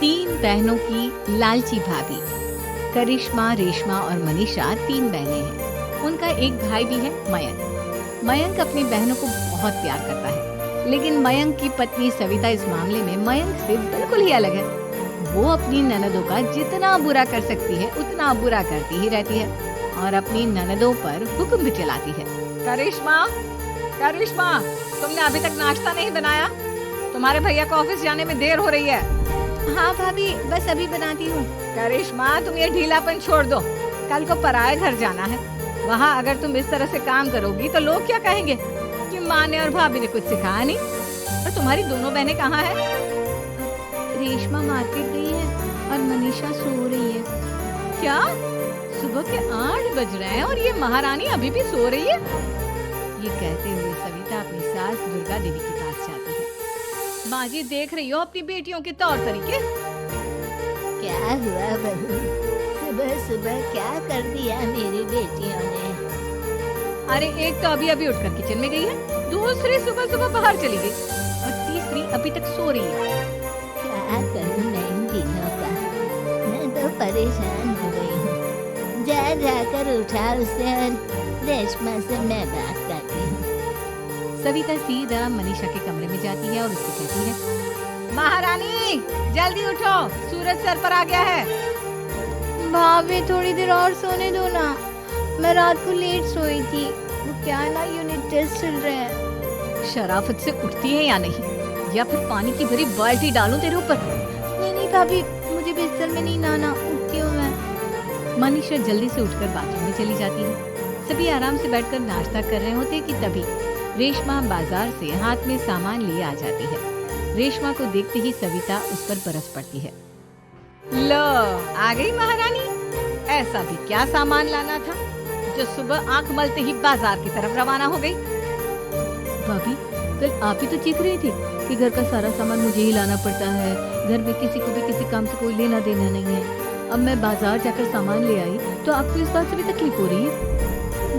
तीन बहनों की लालची भाभी। करिश्मा, रेशमा और मनीषा तीन बहनें हैं। उनका एक भाई भी है, मयंक। मयंक अपनी बहनों को बहुत प्यार करता है, लेकिन मयंक की पत्नी सविता इस मामले में मयंक से बिल्कुल ही अलग है। वो अपनी ननदों का जितना बुरा कर सकती है उतना बुरा करती ही रहती है और अपनी ननदों पर हुक्म भी चलाती है। करिश्मा, करिश्मा, तुमने अभी तक नाश्ता नहीं बनाया? तुम्हारे भैया को ऑफिस जाने में देर हो रही है। हाँ भाभी, बस अभी बनाती हूँ। करिश्मा, तुम ये ढीलापन छोड़ दो। कल को पराये घर जाना है। वहाँ अगर तुम इस तरह से काम करोगी तो लोग क्या कहेंगे कि माँ ने और भाभी ने कुछ सिखाया नहीं। और तुम्हारी दोनों बहनें कहाँ हैं? रेशमा मार्केट गई है और मनीषा सो रही है। क्या? सुबह के 8 बज रहे हैं और ये महारानी अभी भी सो रही है? ये कहते हुए सविता अपनी सास दुर्गा देवी के पास जाती है। माँ जी, देख रही हो अपनी बेटियों के तौर तरीके? क्या हुआ बहू? सुबह सुबह क्या कर दिया मेरी बेटियों ने? अरे एक तो अभी अभी उठकर किचन में गई है, दूसरी सुबह सुबह बाहर चली गई और तीसरी अभी तक सो रही है। क्या करूं मैं इन दिनों का? मैं तो परेशान हो गई हूँ। जाकर उठा उसे और रेशमा से मैं बात करती हूँ। सविता सीधा मनीषा के कमरे में जाती है और उसको कहती है, महारानी जल्दी उठो, सूरज सर पर आ गया है। भाभी थोड़ी देर और सोने दो ना, मैं रात को लेट सोई थी। वो क्या है ना, यूनिट टेस्ट चल रहे हैं। शराफत से उठती है या नहीं, या फिर पानी की भरी बाल्टी डालूं तेरे ऊपर? नहीं भाभी, मुझे बिस्तर में नहीं नहाना, उठती हूँ मैं। मनीषा जल्दी से उठकर बाथरूम में चली जाती है। सभी आराम से बैठकर नाश्ता कर रहे होते कि तभी रेशमा बाजार से हाथ में सामान लिए आ जाती है। रेशमा को देखते ही सविता उस पर बरस पड़ती है। लो, आ गई महारानी। ऐसा भी क्या सामान लाना था जो सुबह आंख मलते ही बाजार की तरफ रवाना हो गई? भाभी, कल आप ही तो चीख रही थी कि घर का सारा सामान मुझे ही लाना पड़ता है, घर में किसी को भी किसी काम से कोई लेना देना नहीं है। अब मैं बाजार जाकर सामान ले आई तो आपको इस बात से भी तकलीफ हो रही है?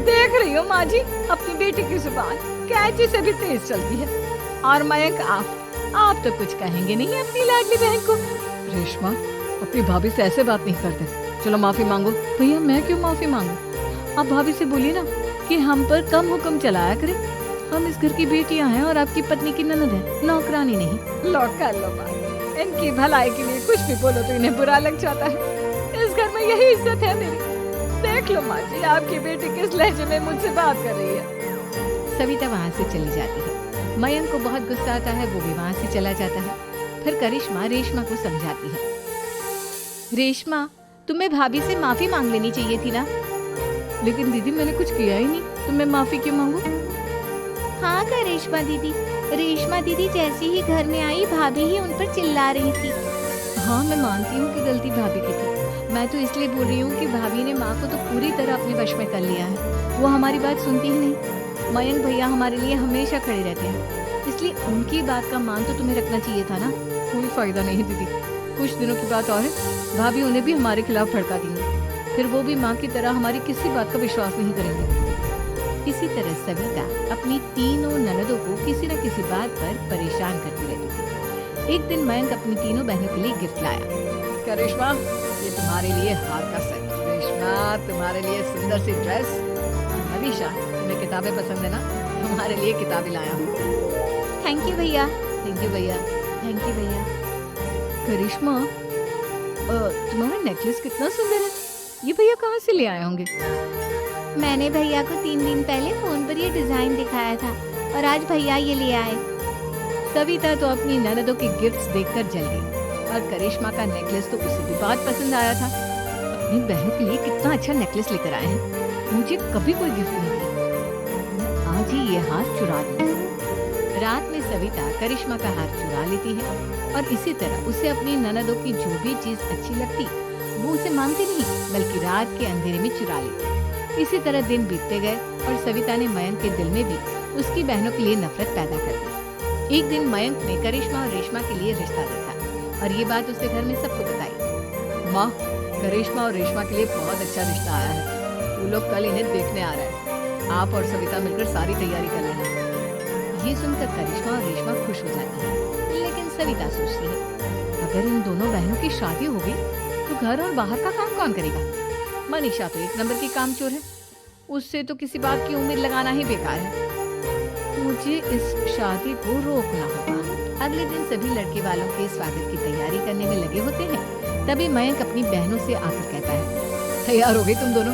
देख रही हो माँ जी, अपनी बेटी की जुबान कैंची से भी तेज चलती है। और मयंक, आप तो कुछ कहेंगे नहीं अपनी लाडली बहन को। रेशमा, अपनी भाभी से ऐसे बात नहीं करते। चलो माफी मांगो। भैया, मैं क्यों माफी मांगू? आप भाभी से बोलिए ना कि हम पर कम हुक्म चलाया करे। हम इस घर की बेटियां हैं और आपकी पत्नी की ननद है, नौकरानी नहीं। लो कर लो बात। इनकी भलाई के लिए कुछ भी बोलो तो इन्हें बुरा लग जाता है। इस घर में यही इज्जत है मेरी। देख लो माँ जी, आपकी बेटी किस लहजे में मुझसे बात कर रही है। सविता वहाँ से चली जाती है। मयंक को बहुत गुस्सा आता है, वो भी वहाँ से चला जाता है। फिर करिश्मा रेशमा को समझाती है। रेशमा, तुम्हें भाभी से माफी मांग लेनी चाहिए थी ना। लेकिन दीदी, मैंने कुछ किया ही नहीं, तो मैं माफी क्यों मांगू? हाँ करिश्मा दीदी, रेशमा दीदी जैसे ही घर में आई भाभी ही उन पर चिल्ला रही थी। हाँ, मैं मानती हूँ कि गलती भाभी की थी। मैं तो इसलिए बोल रही हूँ कि भाभी ने माँ को तो पूरी तरह अपने वश में कर लिया है। वो हमारी बात सुनती ही नहीं। मयंक भैया हमारे लिए हमेशा खड़े रहते हैं, इसलिए उनकी बात का मान तो तुम्हें रखना चाहिए था ना। कोई फायदा नहीं दीदी, कुछ दिनों की बात और है, भाभी उन्हें भी हमारे खिलाफ भड़का देंगे। फिर वो भी माँ की तरह हमारी किसी बात का विश्वास नहीं करेंगे। इसी तरह सविता अपनी तीनों ननदों को किसी न किसी बात पर परेशान करती रहती थी। एक दिन मयंक अपनी तीनों बहनों के लिए गिफ्ट लाया। करिश्मा, ये तुम्हारे लिए हार का सेट। रेशमा, तुम्हारे लिए सुंदर सी ड्रेस। और मनीषा, तुम्हें किताबें पसंद है ना, तुम्हारे लिए किताबें लाया हूँ। थैंक यू भैया। थैंक यू भैया। थैंक यू भैया। करिश्मा, तुम्हारा नेकलेस कितना सुंदर है। ये भैया कहाँ से ले आए होंगे? मैंने भैया को 3 दिन पहले फोन पर ये डिजाइन दिखाया था और आज भैया ये ले आए। सविता तो अपनी ननदों के गिफ्ट्स देखकर जल गई और करिश्मा का नेकलेस तो उसे भी बहुत पसंद आया था। अपनी बहनों के लिए कितना अच्छा नेकलेस लेकर आए हैं, मुझे कभी कोई गिफ्ट नहीं दिया। मैं आज ही ये हार चुरा लूं। रात में सविता करिश्मा का हार चुरा लेती है और इसी तरह उसे अपनी ननदों की जो भी चीज अच्छी लगती वो उसे मांगती नहीं, बल्कि रात के अंधेरे में चुरा लेती। इसी तरह दिन बीतते गए और सविता ने मयंक के दिल में भी उसकी बहनों के लिए नफरत पैदा कर दी। एक दिन मयंक ने करिश्मा और रेशमा के लिए रिश्ता देखा और ये बात उसके घर में सबको बताई। माँ, करिश्मा और रेशमा के लिए बहुत अच्छा रिश्ता आया है। वो लोग कल इन्हें देखने आ रहे हैं। आप और सविता मिलकर सारी तैयारी कर लेना। ये सुनकर करिश्मा और रेशमा खुश हो जाती है, लेकिन सविता सोचती है अगर इन दोनों बहनों की शादी हो गई तो घर और बाहर का काम कौन करेगा? मनीषा तो एक नंबर की कामचोर है, उससे तो किसी बात की उम्मीद लगाना ही बेकार है। मुझे इस शादी को रोकना होगा। अगले दिन सभी लड़के वालों के स्वागत की तैयारी करने में लगे होते हैं। तभी मयंक अपनी बहनों से आकर कहता है, तैयार हो गई तुम दोनों?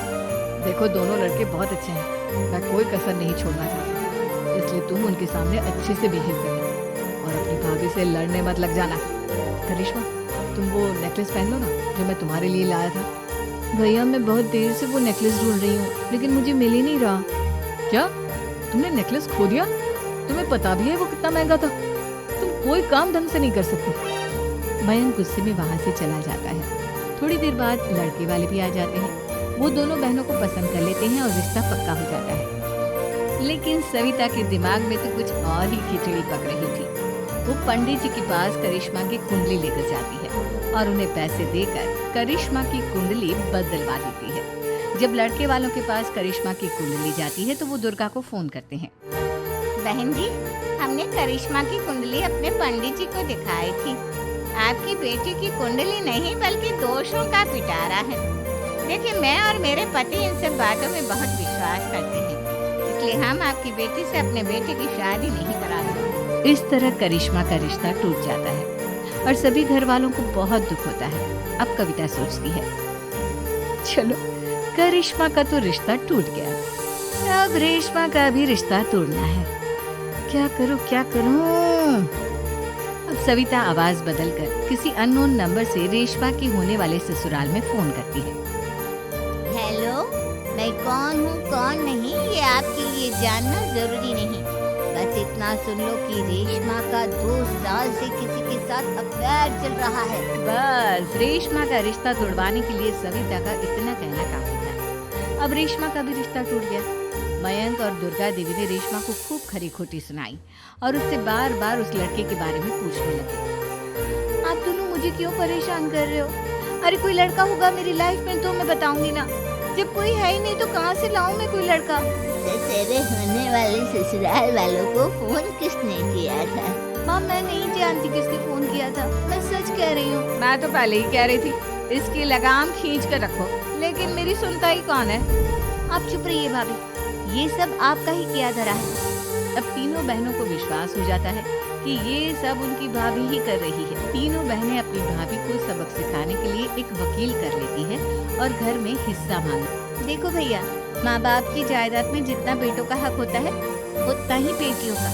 देखो दोनों लड़के बहुत अच्छे हैं, मैं कोई कसर नहीं छोड़ना चाहता, इसलिए तुम उनके सामने अच्छे से बिहेव करना और अपनी भाभी से लड़ने मत लग जाना। करिश्मा, तुम वो नेकलेस पहन लो ना जो मैं तुम्हारे लिए लाया था। भैया मैं बहुत देर से वो नेकलेस ढूंढ रही हूँ, लेकिन मुझे मिल ही नहीं रहा। क्या तुमने नेकलेस खो दिया? तुम्हें पता भी है वो कितना महंगा था? तुम कोई काम ढंग से नहीं कर सकती। मयंक गुस्से में वहां से चला जाता है। थोड़ी देर बाद लड़के वाले भी आ जाते हैं। वो दोनों बहनों को पसंद कर लेते हैं और रिश्ता पक्का हो जाता है। लेकिन सविता के दिमाग में तो कुछ और ही खिचड़ी पक रही थी। वो पंडित जी के पास करिश्मा की कुंडली लेकर जाती है और उन्हें पैसे देकर करिश्मा की कुंडली बदलवा देती है। जब लड़के वालों के पास करिश्मा की कुंडली जाती है तो वो दुर्गा को फोन करते हैं। बहन जी, हमने करिश्मा की कुंडली अपने पंडित जी को दिखाई थी। आपकी बेटी की कुंडली नहीं बल्कि दोषों का पिटारा है। देखिए, मैं और मेरे पति इन सब बातों में बहुत विश्वास करते हैं, इसलिए हम आपकी बेटी से अपने बेटे की शादी नहीं करा सकते। इस तरह करिश्मा का रिश्ता टूट जाता है और सभी घर वालों को बहुत दुख होता है। अब कविता सोचती है, चलो करिश्मा का तो रिश्ता टूट गया, अब रेशमा का भी रिश्ता तोड़ना है। क्या करूं क्या करूं? अब सविता आवाज बदलकर किसी अननोन नंबर से रेशमा के होने वाले ससुराल में फोन करती है। हेलो, मैं कौन हूँ कौन नहीं ये आपके लिए जानना जरूरी नहीं। बस इतना सुन लो कि रेशमा का 2 साल से किसी के साथ अफेयर चल रहा है। बस रेशमा का रिश्ता तोड़वाने के लिए सविता का इतना कहना काफी था। अब रेशमा का भी रिश्ता टूट गया। मयंक और दुर्गा देवी ने रेशमा को खूब खरी खोटी सुनाई और उससे बार बार उस लड़के के बारे में पूछने लगे। आप दोनों मुझे क्यों परेशान कर रहे हो? अरे कोई लड़का होगा मेरी लाइफ में तो मैं बताऊंगी ना। जब कोई है ही नहीं तो कहाँ से लाऊं मैं कोई लड़का? तेरे होने वाले ससुराल वालों को फोन किसने किया था? माँ मैं नहीं जानती किसने फोन किया था, मैं सच कह रही हूँ। मैं तो पहले ही कह रही थी इसकी लगाम खींच कर रखो, लेकिन मेरी सुनता ही कौन है। आप चुप रहिए भाभी, ये सब आपका ही किया धरा है। अब तीनों बहनों को विश्वास हो जाता है कि ये सब उनकी भाभी ही कर रही है। तीनों बहनें अपनी भाभी को सबक सिखाने के लिए एक वकील कर लेती है और घर में हिस्सा मांगती। देखो भैया, माँ बाप की जायदाद में जितना बेटों का हक होता है उतना ही बेटियों का,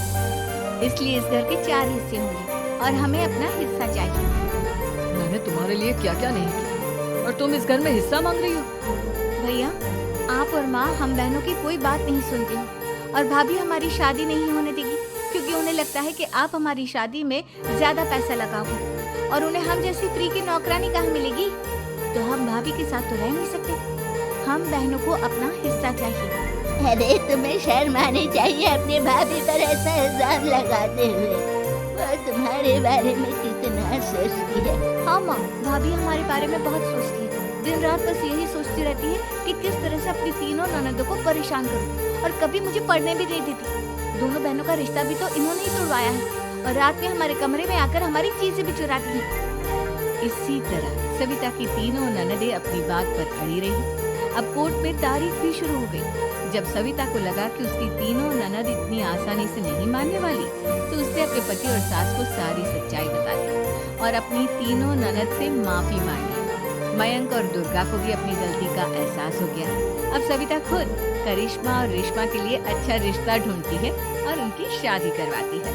इसलिए इस घर के 4 हिस्से होंगे और हमें अपना हिस्सा चाहिए। मैंने तुम्हारे लिए क्या क्या नहीं किया और तुम इस घर में हिस्सा मांग रही हो? भैया, आप और माँ हम बहनों की कोई बात नहीं सुनती हो और भाभी हमारी शादी नहीं होने देगी क्योंकि उन्हें लगता है कि आप हमारी शादी में ज्यादा पैसा लगाओगे और उन्हें हम जैसी फ्री की नौकरानी कहाँ मिलेगी। तो हम भाभी के साथ तो रह नहीं सकते, हम बहनों को अपना हिस्सा चाहिए। अरे तुम्हें शर्म आनी चाहिए अपनी भाभी पर ऐसा इल्जाम लगाते हुए। वो तुम्हारे बारे में कितना सोचती है। हाँ माँ, भाभी हमारे बारे में बहुत सोचती है। दिन रात बस यही सोचती रहती है कि किस तरह से अपनी तीनों ननदों को परेशान करूं और कभी मुझे पढ़ने भी नहीं देती। दोनों बहनों का रिश्ता भी तो इन्होंने ही तोड़वाया है और रात में हमारे कमरे में आकर हमारी चीजें भी चुराती हैं। इसी तरह सविता की तीनों ननदें अपनी बात पर अड़ी रही। अब कोर्ट में तारीख भी शुरू हो गई। जब सविता को लगा कि उसकी तीनों ननद इतनी आसानी से नहीं मानने वाली, तो उसने अपने पति और सास को सारी सच्चाई बता दी और अपनी तीनों ननद से माफी मांगी। मयंक और दुर्गा को भी अपनी गलती का एहसास हो गया। अब सविता खुद करिश्मा और रेशमा के लिए अच्छा रिश्ता ढूंढती है और उनकी शादी करवाती है।